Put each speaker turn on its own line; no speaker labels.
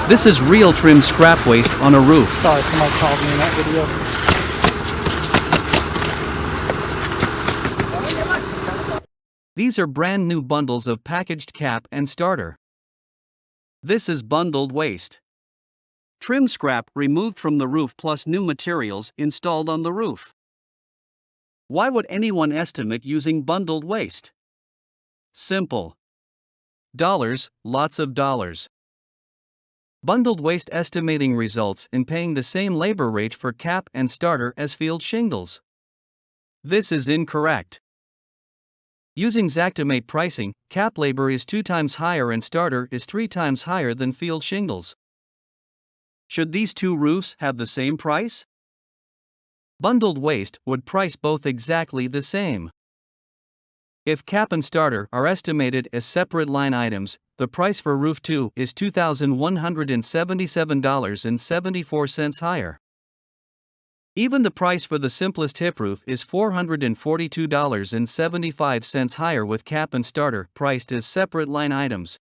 This is real trim scrap waste on a roof.
Sorry, somebody called me in that video.
These are brand new bundles of packaged cap and starter. This is bundled waste. Trim scrap removed from the roof plus new materials installed on the roof. Why would anyone estimate using bundled waste? Simple. Dollars, lots of dollars. Bundled waste estimating results in paying the same labor rate for cap and starter as field shingles. This is incorrect. Using Xactimate pricing, cap labor is 2 times higher and starter is 3 times higher than field shingles. Should these two roofs have the same price? Bundled waste would price both exactly the same. If cap and starter are estimated as separate line items, the price for roof 2 is $2,177.74 higher. Even the price for the simplest hip roof is $442.75 higher with cap and starter priced as separate line items.